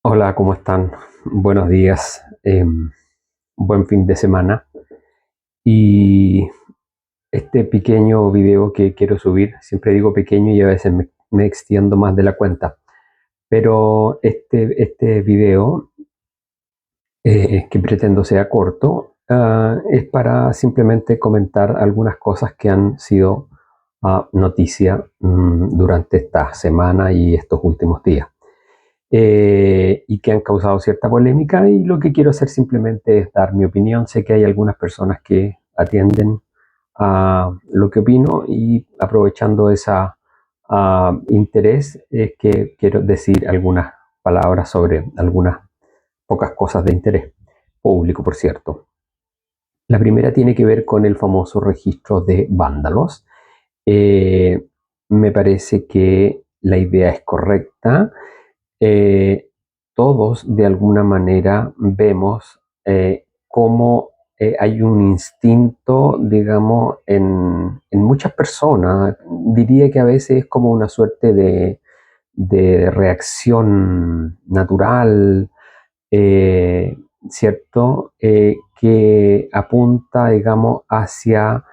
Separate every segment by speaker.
Speaker 1: Hola, ¿cómo están? Buenos días, buen fin de semana. Y este pequeño video que quiero subir, siempre digo pequeño y a veces me extiendo más de la cuenta, pero este video que pretendo sea corto, es para simplemente comentar algunas cosas que han sido noticia durante esta semana y estos últimos días. Y que han causado cierta polémica, y lo que quiero hacer simplemente es dar mi opinión. Sé que hay algunas personas que atienden a lo que opino, y aprovechando ese interés es que quiero decir algunas palabras sobre algunas pocas cosas de interés público, por cierto. La primera tiene que ver con el famoso registro de vándalos. Eh, Me parece que la idea es correcta. eh, Todos de alguna manera vemos cómo hay un instinto, digamos, en muchas personas. Diría que a veces es como una suerte de reacción natural, eh, ¿cierto? Que apunta, digamos, hacia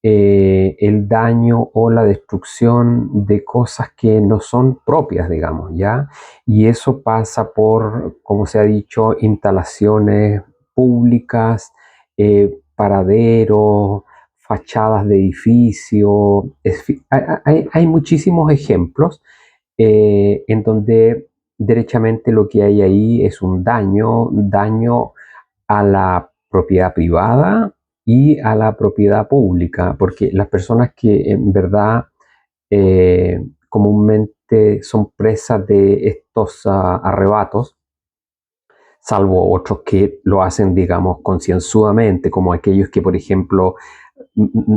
Speaker 1: el daño o la destrucción de cosas que no son propias, digamos, ¿ya? Y eso pasa por, como se ha dicho, instalaciones públicas, paraderos, fachadas de edificios. Hay muchísimos ejemplos en donde derechamente lo que hay ahí es un daño a la propiedad privada y a la propiedad pública, porque las personas que en verdad comúnmente son presas de estos arrebatos, salvo otros que lo hacen, digamos, concienzudamente, como aquellos que, por ejemplo,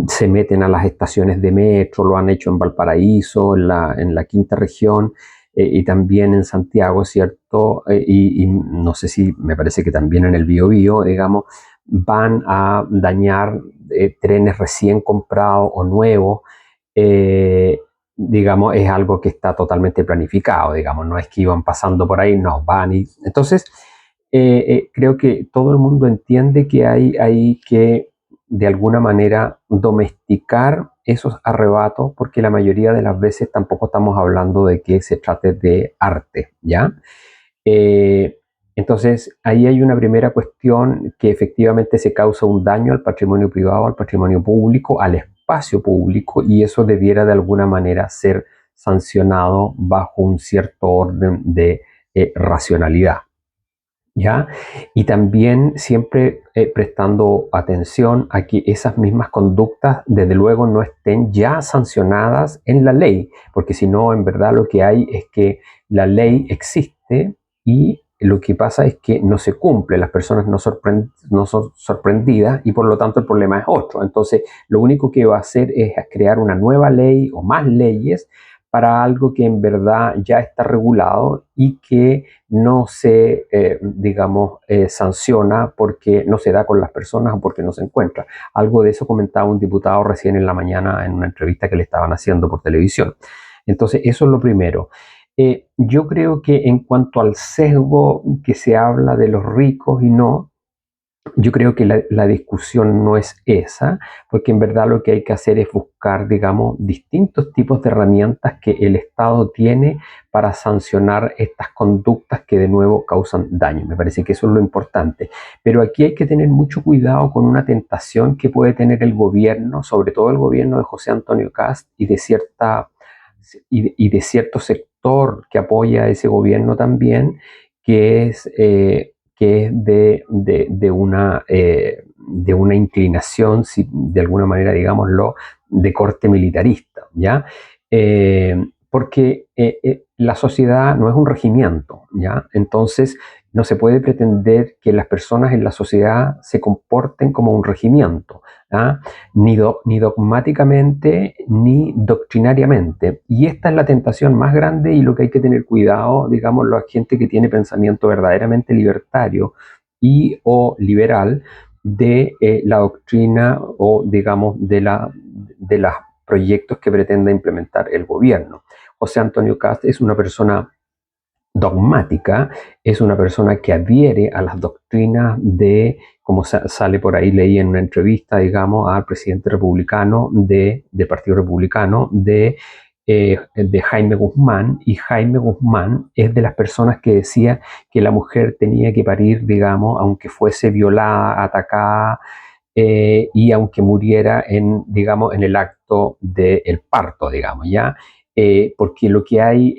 Speaker 1: se meten a las estaciones de metro, lo han hecho en Valparaíso, en la quinta región, y también en Santiago, ¿cierto? Y no sé si, me parece que también en el Biobío, digamos, van a dañar trenes recién comprados o nuevos. eh, digamos, es algo que está totalmente planificado, digamos, no es que iban pasando por ahí, no, van y... Entonces, creo que todo el mundo entiende que hay que de alguna manera domesticar esos arrebatos, porque la mayoría de las veces tampoco estamos hablando de que se trate de arte, ¿ya? Eh, entonces, ahí hay una primera cuestión, que efectivamente se causa un daño al patrimonio privado, al patrimonio público, al espacio público, y eso debiera de alguna manera ser sancionado bajo un cierto orden de racionalidad. ¿Ya? Y también siempre prestando atención a que esas mismas conductas, desde luego, no estén ya sancionadas en la ley, porque si no, en verdad lo que hay es que la ley existe y lo que pasa es que no se cumple, las personas no son sorprendidas, y por lo tanto el problema es otro. Entonces, lo único que va a hacer es crear una nueva ley o más leyes para algo que en verdad ya está regulado y que no se, digamos, sanciona porque no se da con las personas o porque no se encuentra. Algo de eso comentaba un diputado recién en la mañana en una entrevista que le estaban haciendo por televisión. Entonces, eso es lo primero. Yo creo que en cuanto al sesgo que se habla de los ricos y no, yo creo que la discusión no es esa, porque en verdad lo que hay que hacer es buscar, digamos, distintos tipos de herramientas que el Estado tiene para sancionar estas conductas que de nuevo causan daño. Me parece que eso es lo importante. Pero aquí hay que tener mucho cuidado con una tentación que puede tener el gobierno, sobre todo el gobierno de José Antonio Kast y de cierto sector que apoya a ese gobierno también, que es de una inclinación, si, de alguna manera, digámoslo, de corte militarista, ¿ya? Porque la sociedad no es un regimiento, ¿ya? Entonces, no se puede pretender que las personas en la sociedad se comporten como un regimiento, ¿ya? Ni dogmáticamente ni doctrinariamente. Y esta es la tentación más grande, y lo que hay que tener cuidado, digamos, la gente que tiene pensamiento verdaderamente libertario y o liberal de la doctrina o, digamos, de los proyectos que pretende implementar el gobierno. José Antonio Kast es una persona dogmática, es una persona que adhiere a las doctrinas de, como sale por ahí, leí en una entrevista, digamos, al presidente republicano del Partido Republicano de Jaime Guzmán, y Jaime Guzmán es de las personas que decía que la mujer tenía que parir, digamos, aunque fuese violada, atacada, y aunque muriera digamos, en el acto del parto, digamos, ¿ya? Porque lo que hay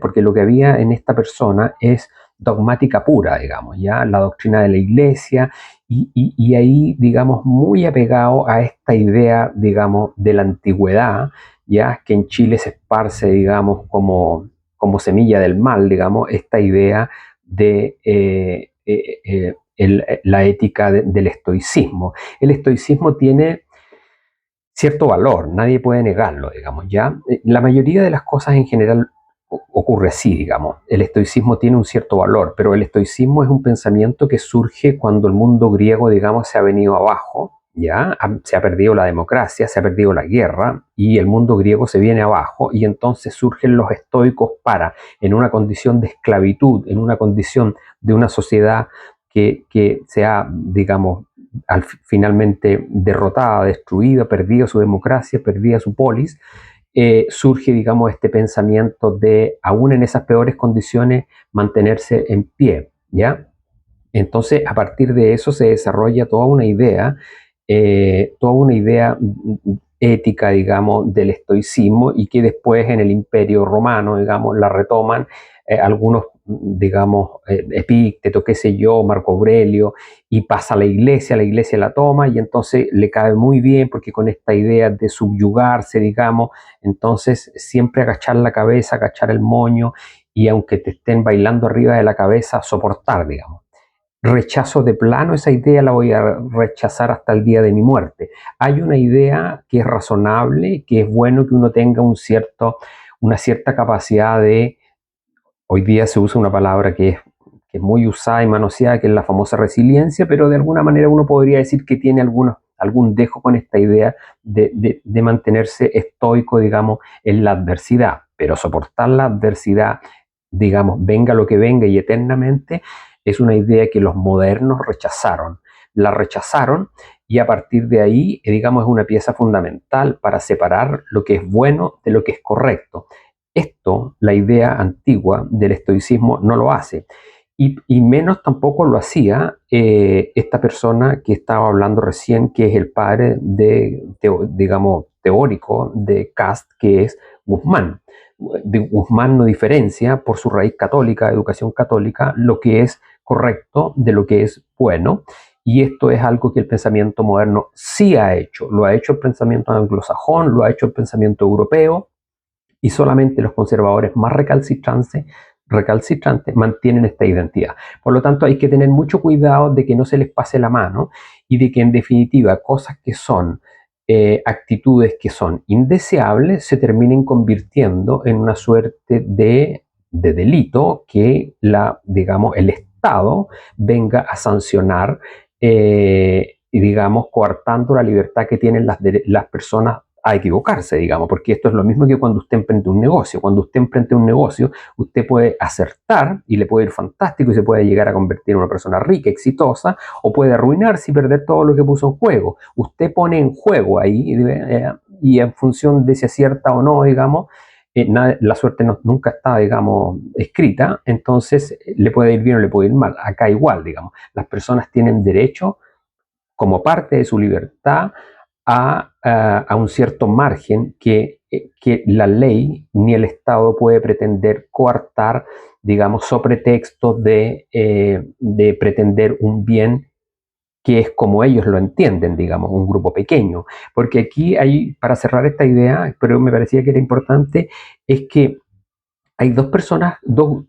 Speaker 1: porque lo que había en esta persona es dogmática pura, digamos, ¿ya? La doctrina de la iglesia, y ahí, digamos, muy apegado a esta idea, digamos, de la antigüedad, ya que en Chile se esparce, digamos, como semilla del mal, digamos, esta idea de la ética del estoicismo. El estoicismo tiene cierto valor, nadie puede negarlo, digamos, ¿ya? La mayoría de las cosas en general ocurre así, digamos. El estoicismo tiene un cierto valor, pero el estoicismo es un pensamiento que surge cuando el mundo griego, digamos, se ha venido abajo, ¿ya? Se ha perdido la democracia, se ha perdido la guerra, y el mundo griego se viene abajo, y entonces surgen los estoicos para, en una condición de esclavitud, en una condición de una sociedad que se ha, digamos, finalmente derrotada, destruida, perdida su democracia, perdida su polis, surge, digamos, este pensamiento de, aún en esas peores condiciones, mantenerse en pie, ¿ya? Entonces, a partir de eso se desarrolla toda una idea ética, digamos, del estoicismo, y que después en el Imperio Romano, digamos, la retoman algunos, digamos, Epícteto, qué sé yo, Marco Aurelio, y pasa a la iglesia la toma, y entonces le cae muy bien, porque con esta idea de subyugarse, digamos, entonces siempre agachar la cabeza, agachar el moño, y aunque te estén bailando arriba de la cabeza, soportar, digamos. Rechazo de plano esa idea, la voy a rechazar hasta el día de mi muerte. Hay una idea que es razonable, que es bueno que uno tenga una cierta capacidad de, hoy día se usa una palabra que es muy usada y manoseada, que es la famosa resiliencia, pero de alguna manera uno podría decir que tiene algún dejo con esta idea de mantenerse estoico, digamos, en la adversidad, pero soportar la adversidad, digamos, venga lo que venga y eternamente, es una idea que los modernos rechazaron. La rechazaron, y a partir de ahí, digamos, es una pieza fundamental para separar lo que es bueno de lo que es correcto. Esto, la idea antigua del estoicismo no lo hace, y menos tampoco lo hacía esta persona que estaba hablando recién, que es el padre digamos, teórico de Kast, que es Guzmán. Guzmán no diferencia, por su raíz católica, educación católica, lo que es correcto de lo que es bueno, y esto es algo que el pensamiento moderno sí ha hecho. Lo ha hecho el pensamiento anglosajón, lo ha hecho el pensamiento europeo, y solamente los conservadores más recalcitrantes mantienen esta identidad. Por lo tanto, hay que tener mucho cuidado de que no se les pase la mano, y de que en definitiva cosas que son actitudes que son indeseables se terminen convirtiendo en una suerte de delito que digamos, el Estado venga a sancionar, y digamos, coartando la libertad que tienen las personas a equivocarse, digamos, porque esto es lo mismo que cuando usted emprende un negocio. Cuando usted emprende un negocio, usted puede acertar y le puede ir fantástico y se puede llegar a convertir en una persona rica, exitosa, o puede arruinarse y perder todo lo que puso en juego. Usted pone en juego ahí, y en función de si acierta o no, digamos, la suerte nunca está, digamos, escrita, entonces le puede ir bien o le puede ir mal. Acá igual, digamos, las personas tienen derecho, como parte de su libertad, a un cierto margen que la ley ni el Estado puede pretender coartar, digamos, sobre pretexto de pretender un bien que es como ellos lo entienden, digamos, un grupo pequeño. Porque aquí hay, para cerrar esta idea, pero me parecía que era importante, es que hay dos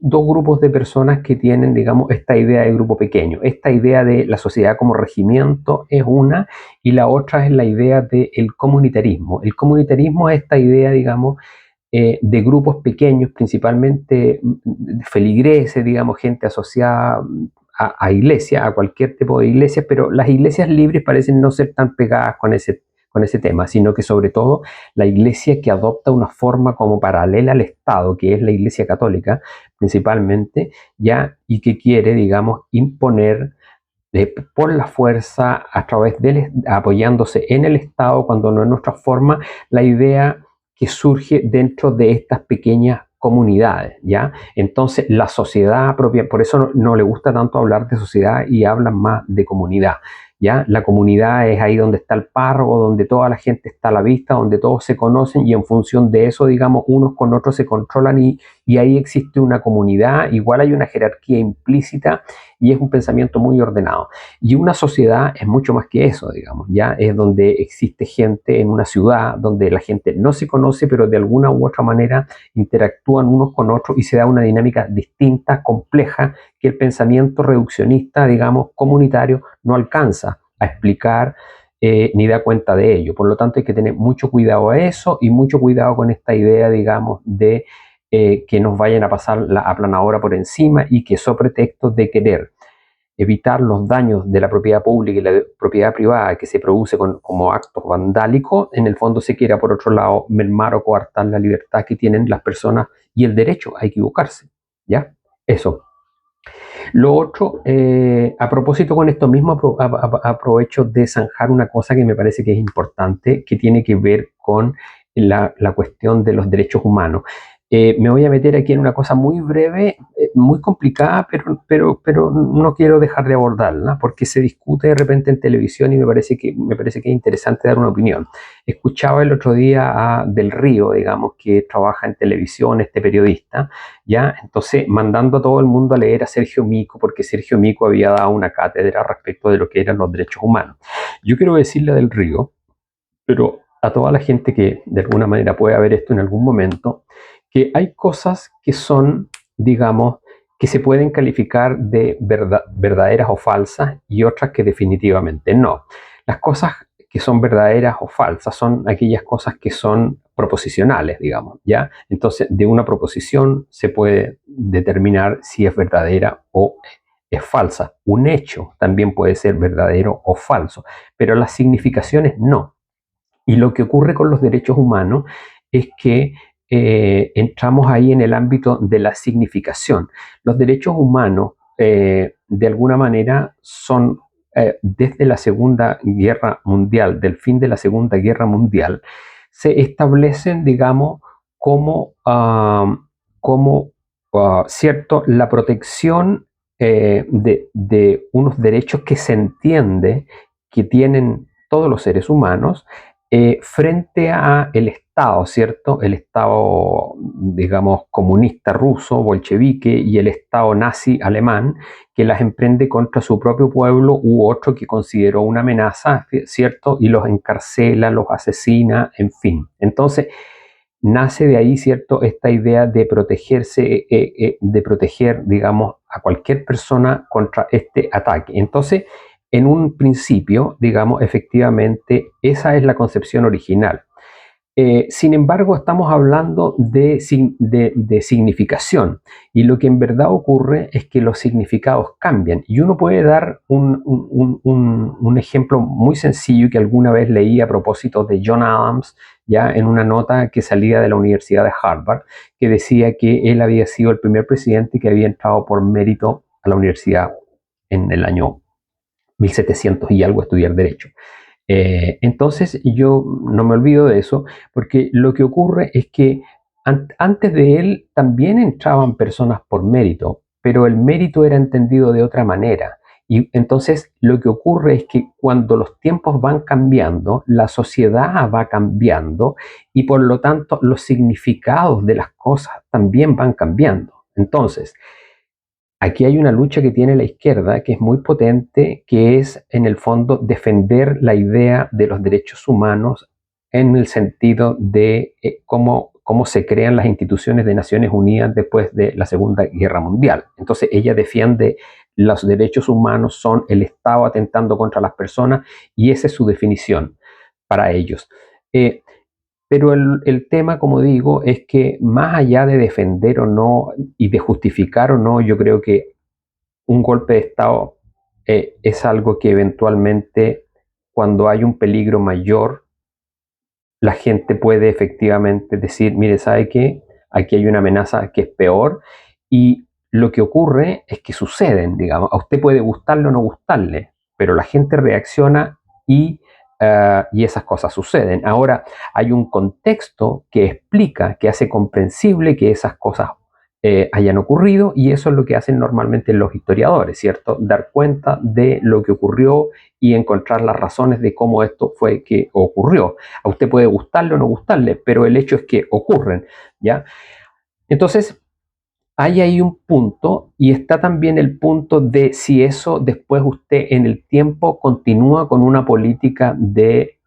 Speaker 1: grupos de personas que tienen, digamos, esta idea de grupo pequeño. Esta idea de la sociedad como regimiento es una, y la otra es la idea del comunitarismo. El comunitarismo es esta idea, digamos, de grupos pequeños, principalmente feligreses, digamos, gente asociada a iglesia, a cualquier tipo de iglesia, pero las iglesias libres parecen no ser tan pegadas con ese con ese tema, sino que sobre todo la iglesia que adopta una forma como paralela al Estado, que es la iglesia católica principalmente, ya, y que quiere, digamos, imponer por la fuerza, a través apoyándose en el Estado, cuando no es nuestra forma, la idea que surge dentro de estas pequeñas comunidades, ¿ya? Entonces, la sociedad propia, por eso no le gusta tanto hablar de sociedad y hablan más de comunidad, ¿ya? La comunidad es ahí donde está el párroco, donde toda la gente está a la vista, donde todos se conocen y en función de eso, digamos, unos con otros se controlan y ahí existe una comunidad, igual hay una jerarquía implícita y es un pensamiento muy ordenado. Y una sociedad es mucho más que eso, digamos, ya es donde existe gente en una ciudad, donde la gente no se conoce, pero de alguna u otra manera interactúan unos con otros y se da una dinámica distinta, compleja, que el pensamiento reduccionista, digamos, comunitario, no alcanza a explicar ni da cuenta de ello. Por lo tanto, hay que tener mucho cuidado a eso y mucho cuidado con esta idea, digamos, de que nos vayan a pasar la aplanadora por encima y que sobre pretextos de querer evitar los daños de la propiedad pública y la propiedad privada que se produce como actos vandálicos, en el fondo se quiera, por otro lado, mermar o coartar la libertad que tienen las personas y el derecho a equivocarse. ¿Ya? Eso. Lo otro, a propósito con esto mismo, aprovecho de zanjar una cosa que me parece que es importante, que tiene que ver con la cuestión de los derechos humanos. Me voy a meter aquí en una cosa muy breve, muy complicada, pero no quiero dejar de abordarla, porque se discute de repente en televisión y me parece que es interesante dar una opinión. Escuchaba el otro día a Del Río, digamos, que trabaja en televisión, este periodista, ¿ya? Entonces, mandando a todo el mundo a leer a Sergio Mico, porque Sergio Mico había dado una cátedra respecto de lo que eran los derechos humanos. Yo quiero decirle a Del Río, pero a toda la gente que de alguna manera pueda ver esto en algún momento, que hay cosas que son, digamos, que se pueden calificar de verdaderas o falsas y otras que definitivamente no. Las cosas que son verdaderas o falsas son aquellas cosas que son proposicionales, digamos, ¿ya? Entonces, de una proposición se puede determinar si es verdadera o es falsa. Un hecho también puede ser verdadero o falso, pero las significaciones no. Y lo que ocurre con los derechos humanos es que entramos ahí en el ámbito de la significación. Los derechos humanos, de alguna manera, son desde la Segunda Guerra Mundial, del fin de la Segunda Guerra Mundial, se establecen, digamos, como, cierto, la protección de unos derechos que se entiende que tienen todos los seres humanos frente a el Estado, ¿cierto? El Estado, digamos, comunista ruso, bolchevique, y el Estado nazi alemán, que las emprende contra su propio pueblo u otro que consideró una amenaza, ¿cierto? Y los encarcela, los asesina, en fin. Entonces, nace de ahí, ¿cierto? Esta idea de protegerse, de proteger, digamos, a cualquier persona contra este ataque. Entonces, en un principio, digamos, efectivamente, esa es la concepción original. Sin embargo, estamos hablando de significación y lo que en verdad ocurre es que los significados cambian y uno puede dar un ejemplo muy sencillo que alguna vez leí a propósito de John Adams, ya en una nota que salía de la Universidad de Harvard, que decía que él había sido el primer presidente que había entrado por mérito a la universidad en el año 1700 y algo a estudiar derecho. Entonces yo no me olvido de eso, porque lo que ocurre es que antes de él también entraban personas por mérito, pero el mérito era entendido de otra manera. Y entonces lo que ocurre es que cuando los tiempos van cambiando, la sociedad va cambiando y por lo tanto los significados de las cosas también van cambiando. Entonces, aquí hay una lucha que tiene la izquierda que es muy potente, que es en el fondo defender la idea de los derechos humanos en el sentido de cómo se crean las instituciones de Naciones Unidas después de la Segunda Guerra Mundial. Entonces ella defiende los derechos humanos son el Estado atentando contra las personas y esa es su definición para ellos. Pero el tema, como digo, es que más allá de defender o no y de justificar o no, yo creo que un golpe de Estado es algo que eventualmente, cuando hay un peligro mayor, la gente puede efectivamente decir, mire, ¿sabe qué? Aquí hay una amenaza que es peor, y lo que ocurre es que suceden, digamos, a usted puede gustarle o no gustarle, pero la gente reacciona y esas cosas suceden. Ahora, hay un contexto que explica, que hace comprensible que esas cosas hayan ocurrido, y eso es lo que hacen normalmente los historiadores, ¿cierto? Dar cuenta de lo que ocurrió y encontrar las razones de cómo esto fue que ocurrió. A usted puede gustarle o no gustarle, pero el hecho es que ocurren, ¿ya? Entonces, hay ahí un punto, y está también el punto de si eso después usted en el tiempo continúa con una política de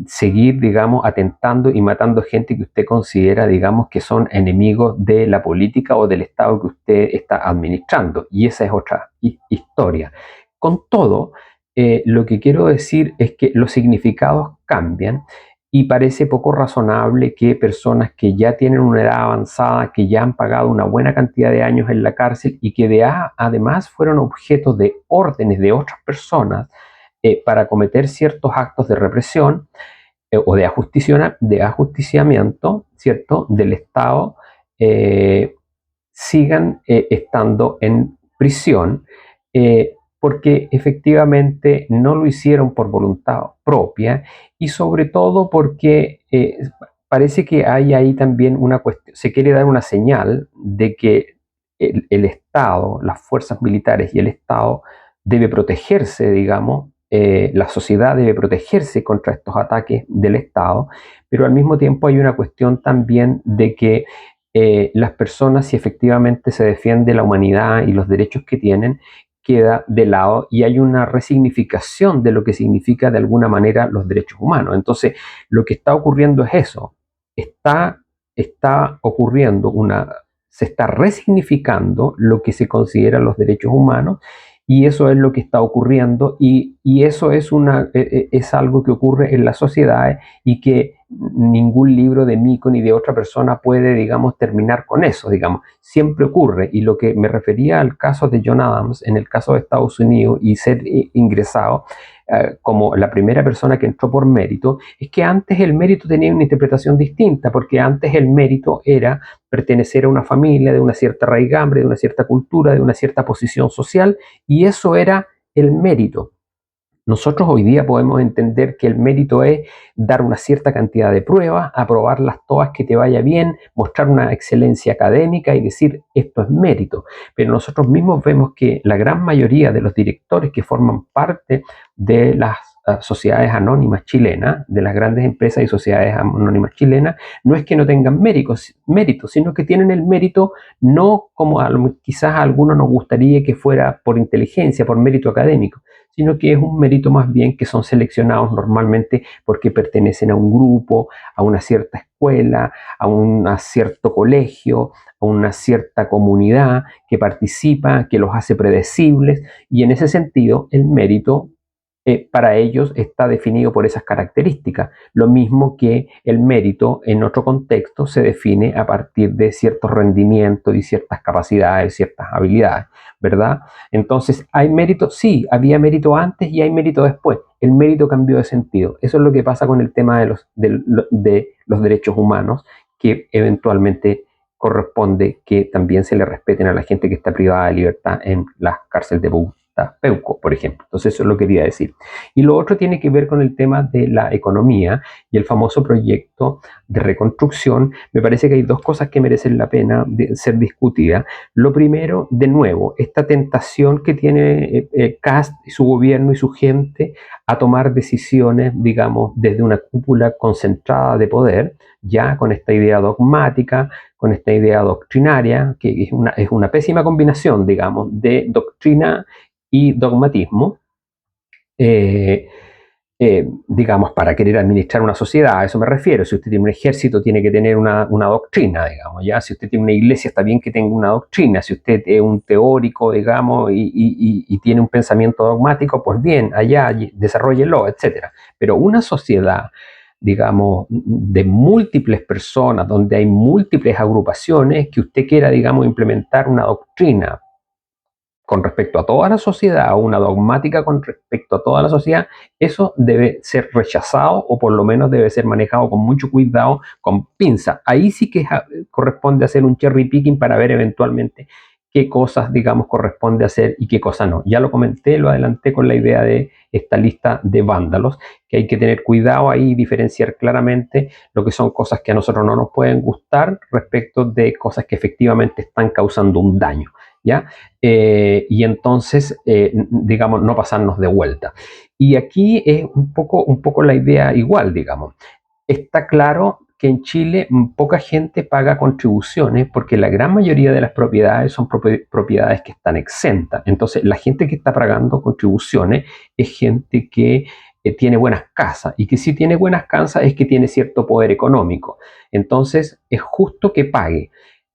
Speaker 1: seguir, digamos, atentando y matando gente que usted considera, digamos, que son enemigos de la política o del Estado que usted está administrando. Y esa es otra historia. Con todo, lo que quiero decir es que los significados cambian, y parece poco razonable que personas que ya tienen una edad avanzada, que ya han pagado una buena cantidad de años en la cárcel y que además fueron objeto de órdenes de otras personas para cometer ciertos actos de represión o de ajusticiamiento, ¿cierto?, del Estado, eh, sigan estando en prisión, porque efectivamente no lo hicieron por voluntad propia, y sobre todo porque parece que hay ahí también una cuestión, se quiere dar una señal de que el Estado, las fuerzas militares y el Estado debe protegerse, digamos, la sociedad debe protegerse contra estos ataques del Estado, pero al mismo tiempo hay una cuestión también de que las personas, si efectivamente se defiende la humanidad y los derechos que tienen, queda de lado, y hay una resignificación de lo que significa de alguna manera los derechos humanos. Entonces, lo que está ocurriendo es eso, está ocurriendo se está resignificando lo que se considera los derechos humanos, y eso es lo que está ocurriendo, y eso es algo que ocurre en las sociedades, y que ningún libro de Mico ni de otra persona puede, digamos, terminar con eso, digamos, siempre ocurre. Y lo que me refería al caso de John Adams, en el caso de Estados Unidos, y ser ingresado como la primera persona que entró por mérito, es que antes el mérito tenía una interpretación distinta, porque antes el mérito era pertenecer a una familia de una cierta raigambre, de una cierta cultura, de una cierta posición social, y eso era el mérito. Nosotros hoy día podemos entender que el mérito es dar una cierta cantidad de pruebas, aprobarlas todas, que te vaya bien, mostrar una excelencia académica y decir esto es mérito. Pero nosotros mismos vemos que la gran mayoría de los directores que forman parte de las sociedades anónimas chilenas, de las grandes empresas y sociedades anónimas chilenas, no es que no tengan mérito, sino que tienen el mérito no como quizás a algunos nos gustaría que fuera por inteligencia, por mérito académico, sino que es un mérito más bien que son seleccionados normalmente porque pertenecen a un grupo, a una cierta escuela, a un cierto colegio, a una cierta comunidad que participa, que los hace predecibles, y en ese sentido el mérito para ellos está definido por esas características. Lo mismo que el mérito en otro contexto se define a partir de ciertos rendimientos y ciertas capacidades, ciertas habilidades, ¿verdad? Entonces, ¿hay mérito? Sí, había mérito antes y hay mérito después. El mérito cambió de sentido. Eso es lo que pasa con el tema de los derechos humanos, que eventualmente corresponde que también se le respeten a la gente que está privada de libertad en las cárceles de Bogotá, Peuco, por ejemplo. Entonces eso lo quería decir. Y lo otro tiene que ver con el tema de la economía y el famoso proyecto de reconstrucción. Me parece que hay dos cosas que merecen la pena de ser discutidas. Lo primero, de nuevo, esta tentación que tiene Kast y su gobierno y su gente a tomar decisiones, digamos, desde una cúpula concentrada de poder, ya con esta idea dogmática, con esta idea doctrinaria, que es una pésima combinación, digamos, de doctrina y dogmatismo, eh, digamos, para querer administrar una sociedad. A eso me refiero. Si usted tiene un ejército, tiene que tener una doctrina, digamos, ¿ya? Si usted tiene una iglesia, está bien que tenga una doctrina. Si usted es un teórico, digamos, y tiene un pensamiento dogmático, pues bien, allá desarrollelo, etc. Pero una sociedad, digamos, de múltiples personas, donde hay múltiples agrupaciones, que usted quiera, digamos, implementar una doctrina con respecto a toda la sociedad, o una dogmática con respecto a toda la sociedad, eso debe ser rechazado o por lo menos debe ser manejado con mucho cuidado, con pinza. Ahí sí que corresponde hacer un cherry picking para ver eventualmente qué cosas, digamos, corresponde hacer y qué cosas no. Ya lo comenté, lo adelanté con la idea de esta lista de vándalos, que hay que tener cuidado ahí y diferenciar claramente lo que son cosas que a nosotros no nos pueden gustar respecto de cosas que efectivamente están causando un daño, ¿ya? Y entonces, digamos, no pasarnos de vuelta. Y aquí es un poco la idea igual, digamos. Está claro que en Chile poca gente paga contribuciones porque la gran mayoría de las propiedades son propiedades que están exentas. Entonces, la gente que está pagando contribuciones es gente que tiene buenas casas, y que si tiene buenas casas es que tiene cierto poder económico. Entonces, es justo que pague.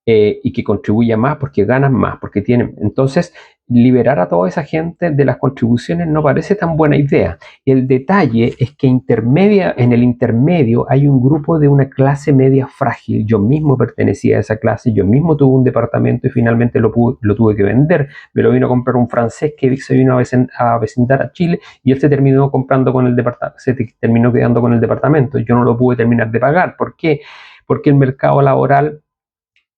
Speaker 1: Y que contribuya más porque ganan más, porque tienen. Entonces, liberar a toda esa gente de las contribuciones no parece tan buena idea. El detalle es que en el intermedio hay un grupo de una clase media frágil. Yo mismo pertenecía a esa clase, yo mismo tuve un departamento y finalmente lo tuve que vender. Me lo vino a comprar un francés que se vino a vecindar a Chile, y él se terminó comprando con el departamento, se terminó quedando con el departamento. Yo no lo pude terminar de pagar. ¿Por qué? Porque el mercado laboral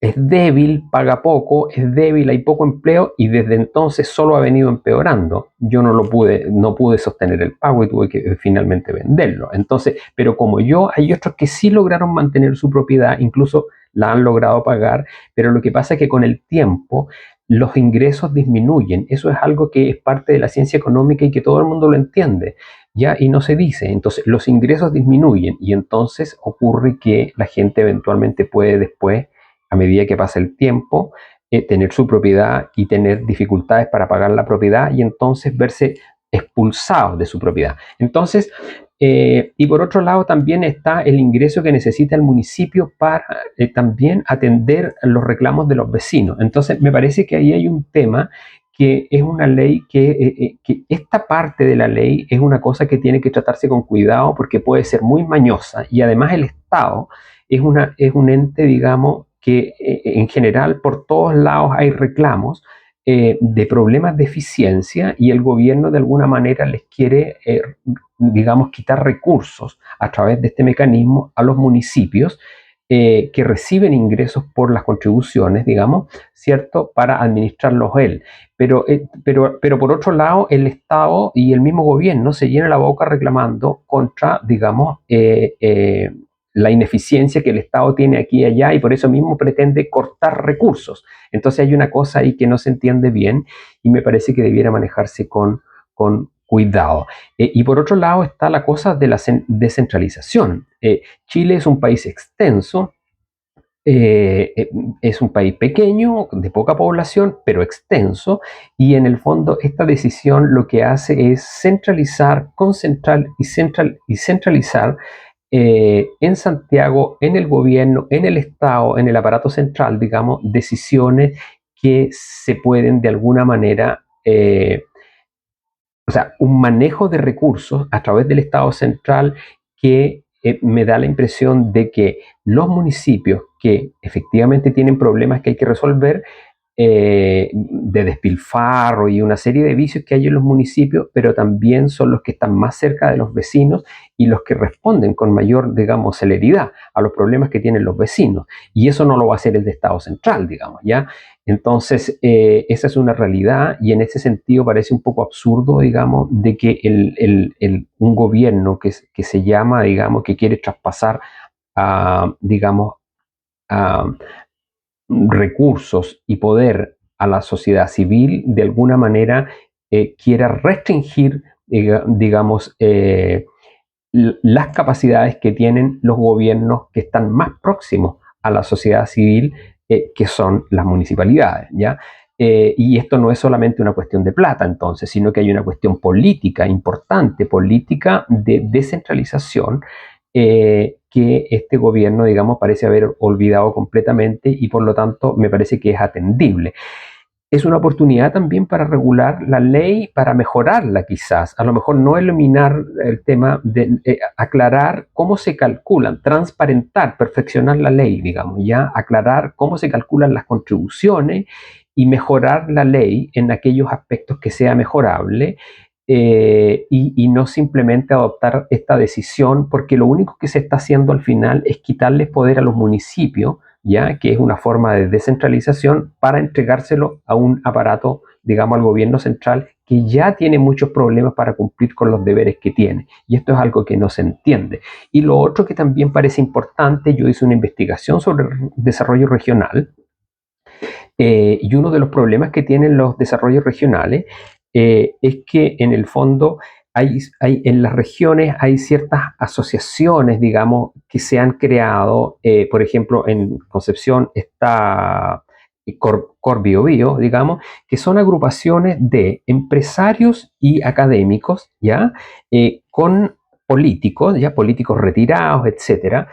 Speaker 1: es débil, paga poco, es débil, hay poco empleo, y desde entonces solo ha venido empeorando. Yo no pude sostener el pago y tuve que finalmente venderlo. Entonces, pero como yo, hay otros que sí lograron mantener su propiedad, incluso la han logrado pagar, pero lo que pasa es que con el tiempo los ingresos disminuyen. Eso es algo que es parte de la ciencia económica y que todo el mundo lo entiende, ¿ya? Y no se dice. Entonces, los ingresos disminuyen y entonces ocurre que la gente eventualmente puede después, a medida que pasa el tiempo, tener su propiedad y tener dificultades para pagar la propiedad, y entonces verse expulsados de su propiedad. Entonces, y por otro lado también está el ingreso que necesita el municipio para también atender los reclamos de los vecinos. Entonces, me parece que ahí hay un tema que es una ley que esta parte de la ley es una cosa que tiene que tratarse con cuidado porque puede ser muy mañosa, y además el Estado es un ente, digamos, que en general por todos lados hay reclamos de problemas de eficiencia, y el gobierno de alguna manera les quiere, digamos, quitar recursos a través de este mecanismo a los municipios que reciben ingresos por las contribuciones, digamos, ¿cierto?, para administrarlos él. Pero por otro lado, el Estado y el mismo gobierno se llenan la boca reclamando contra, digamos, la ineficiencia que el Estado tiene aquí y allá, y por eso mismo pretende cortar recursos. Entonces hay una cosa ahí que no se entiende bien, y me parece que debiera manejarse con cuidado. Y por otro lado está la cosa de la descentralización. Chile es un país extenso, es un país pequeño, de poca población, pero extenso, y en el fondo esta decisión lo que hace es centralizar, concentrar y centralizar en Santiago, en el gobierno, en el Estado, en el aparato central, digamos, decisiones que se pueden de alguna manera, o sea, un manejo de recursos a través del Estado central que me da la impresión de que los municipios que efectivamente tienen problemas que hay que resolver, de despilfarro y una serie de vicios que hay en los municipios, pero también son los que están más cerca de los vecinos y los que responden con mayor, digamos, celeridad a los problemas que tienen los vecinos. Y eso no lo va a hacer el de Estado central, digamos, ¿ya? Entonces, esa es una realidad, y en ese sentido parece un poco absurdo, digamos, de que un gobierno que se llama, digamos, que quiere traspasar a, digamos, a recursos y poder a la sociedad civil, de alguna manera quiera restringir, digamos, las capacidades que tienen los gobiernos que están más próximos a la sociedad civil, que son las municipalidades, ¿ya? Y esto no es solamente una cuestión de plata, entonces, sino que hay una cuestión política importante, política de descentralización, que este gobierno, digamos, parece haber olvidado completamente, y por lo tanto me parece que es atendible. Es una oportunidad también para regular la ley, para mejorarla quizás, a lo mejor no eliminar el tema de aclarar cómo se calculan, transparentar, perfeccionar la ley, digamos, ya aclarar cómo se calculan las contribuciones y mejorar la ley en aquellos aspectos que sea mejorable, y no simplemente adoptar esta decisión, porque lo único que se está haciendo al final es quitarles poder a los municipios, ya que es una forma de descentralización para entregárselo a un aparato, digamos, al gobierno central, que ya tiene muchos problemas para cumplir con los deberes que tiene. Y esto es algo que no se entiende. Y lo otro que también parece importante, yo hice una investigación sobre desarrollo regional, y uno de los problemas que tienen los desarrollos regionales, es que en el fondo en las regiones hay ciertas asociaciones, digamos, que se han creado. Por ejemplo, en Concepción está Cor Biobío, digamos, que son agrupaciones de empresarios y académicos, ¿ya? Con políticos, ya políticos retirados, etcétera,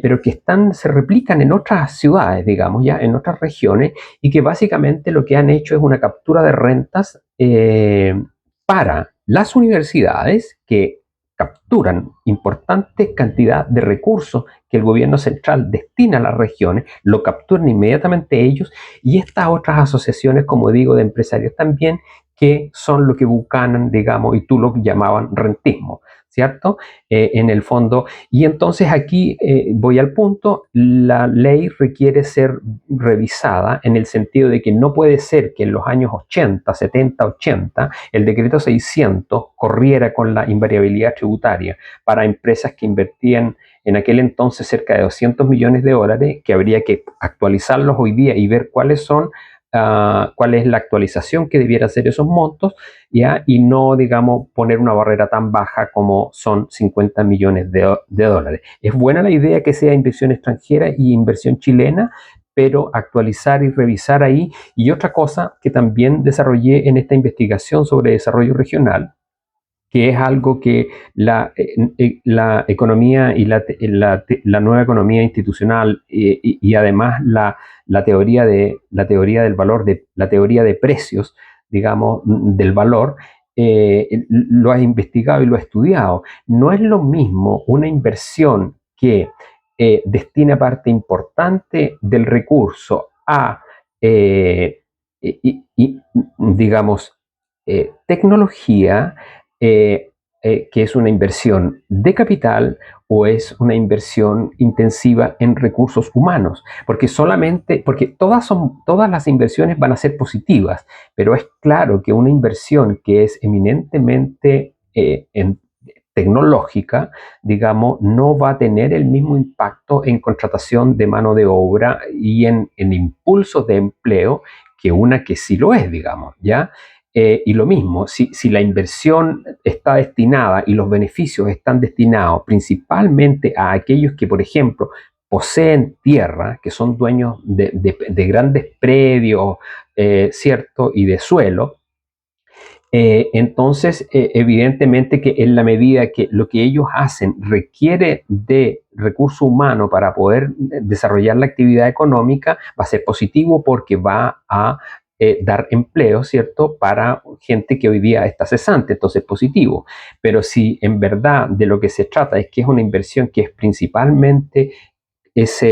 Speaker 1: pero que se replican en otras ciudades, digamos, ya en otras regiones, y que básicamente lo que han hecho es una captura de rentas, para las universidades, que capturan importante cantidad de recursos que el gobierno central destina a las regiones, lo capturan inmediatamente ellos, y estas otras asociaciones, como digo, de empresarios también, que son lo que bucanan, digamos, y tú lo llamaban rentismo, ¿cierto? En el fondo. Y entonces aquí, voy al punto, la ley requiere ser revisada en el sentido de que no puede ser que en los años 80, 70, 80, el decreto 600 corriera con la invariabilidad tributaria para empresas que invertían en aquel entonces cerca de 200 millones de dólares, que habría que actualizarlos hoy día y ver cuál es la actualización que debiera hacer esos montos, ¿ya? Y no, digamos, poner una barrera tan baja como son 50 millones de dólares. Es buena la idea que sea inversión extranjera y inversión chilena, pero actualizar y revisar ahí. Y otra cosa que también desarrollé en esta investigación sobre desarrollo regional, que es algo que la economía y la nueva economía institucional, y además la teoría del valor, la teoría de precios, digamos, del valor, lo has investigado y lo has estudiado. No es lo mismo una inversión que destina parte importante del recurso a, digamos, tecnología, que es una inversión de capital, o es una inversión intensiva en recursos humanos, porque todas las inversiones van a ser positivas, pero es claro que una inversión que es eminentemente tecnológica, digamos, no va a tener el mismo impacto en contratación de mano de obra y en impulsos de empleo, que una que sí lo es, digamos, ¿ya? Y lo mismo, si la inversión está destinada y los beneficios están destinados principalmente a aquellos que, por ejemplo, poseen tierra, que son dueños de grandes predios, ¿cierto? Y de suelo. Entonces, evidentemente que en la medida que lo que ellos hacen requiere de recurso humano para poder desarrollar la actividad económica, va a ser positivo, porque va a dar empleo, ¿cierto?, para gente que hoy día está cesante. Entonces, positivo. Pero si en verdad de lo que se trata es que es una inversión que es principalmente es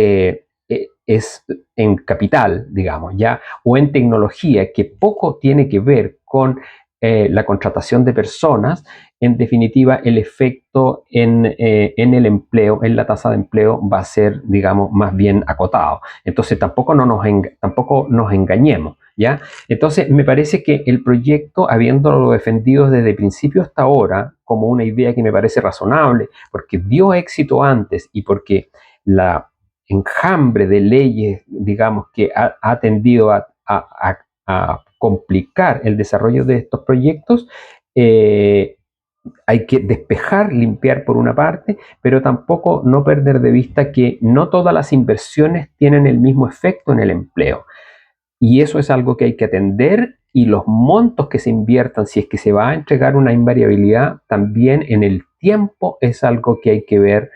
Speaker 1: en capital, digamos, ya, o en tecnología, que poco tiene que ver con la contratación de personas, en definitiva, el efecto en el empleo, en la tasa de empleo, va a ser, digamos, más bien acotado. Entonces, tampoco nos engañemos, ¿ya? Entonces, me parece que el proyecto, habiéndolo defendido desde el principio hasta ahora, como una idea que me parece razonable, porque dio éxito antes y porque la enjambre de leyes, digamos, que ha tendido a complicar el desarrollo de estos proyectos, hay que despejar, limpiar por una parte, pero tampoco no perder de vista que no todas las inversiones tienen el mismo efecto en el empleo. Y eso es algo que hay que atender, y los montos que se inviertan, si es que se va a entregar una invariabilidad, también en el tiempo, es algo que hay que ver,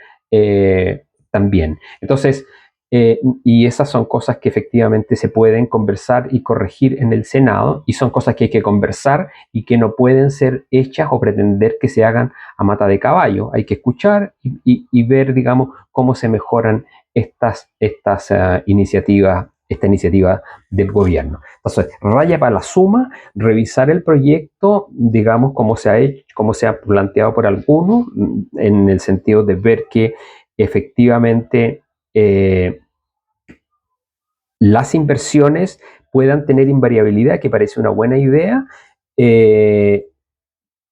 Speaker 1: también. Entonces, y esas son cosas que efectivamente se pueden conversar y corregir en el Senado, y son cosas que hay que conversar y que no pueden ser hechas o pretender que se hagan a mata de caballo. Hay que escuchar y ver, digamos, cómo se mejoran estas iniciativas esta iniciativa del gobierno. Entonces, raya para la suma, revisar el proyecto, digamos, como se ha hecho, como se ha planteado por algunos, en el sentido de ver que efectivamente las inversiones puedan tener invariabilidad, que parece una buena idea,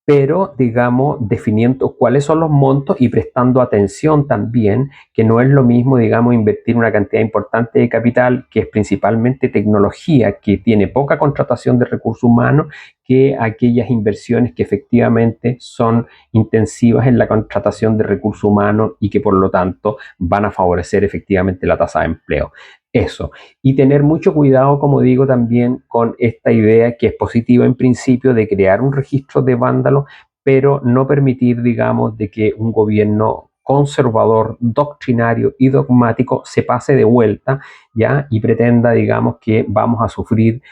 Speaker 1: pero digamos definiendo cuáles son los montos y prestando atención también, que no es lo mismo, digamos, invertir una cantidad importante de capital, que es principalmente tecnología, que tiene poca contratación de recursos humanos, que aquellas inversiones que efectivamente son intensivas en la contratación de recursos humanos y que por lo tanto van a favorecer efectivamente la tasa de empleo. Eso. Y tener mucho cuidado, como digo, también con esta idea que es positiva en principio de crear un registro de vándalos, pero no permitir, digamos, de que un gobierno conservador, doctrinario y dogmático se pase de vuelta, ¿ya? Y pretenda, digamos, que vamos a sufrir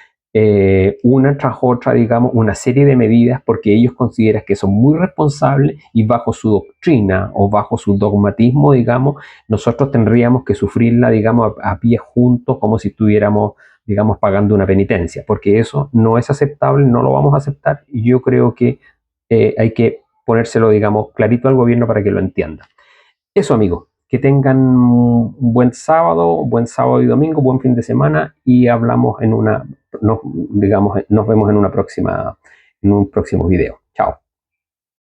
Speaker 1: una tras otra, digamos, una serie de medidas porque ellos consideran que son muy responsables y bajo su doctrina o bajo su dogmatismo, digamos, nosotros tendríamos que sufrirla, digamos, a pie juntos, como si estuviéramos, digamos, pagando una penitencia, porque eso no es aceptable, no lo vamos a aceptar, y yo creo que hay que ponérselo, digamos, clarito al gobierno para que lo entienda. Eso, amigos, que tengan un buen sábado y domingo, buen fin de semana, y hablamos en una, digamos, nos vemos en una próxima, en un próximo video.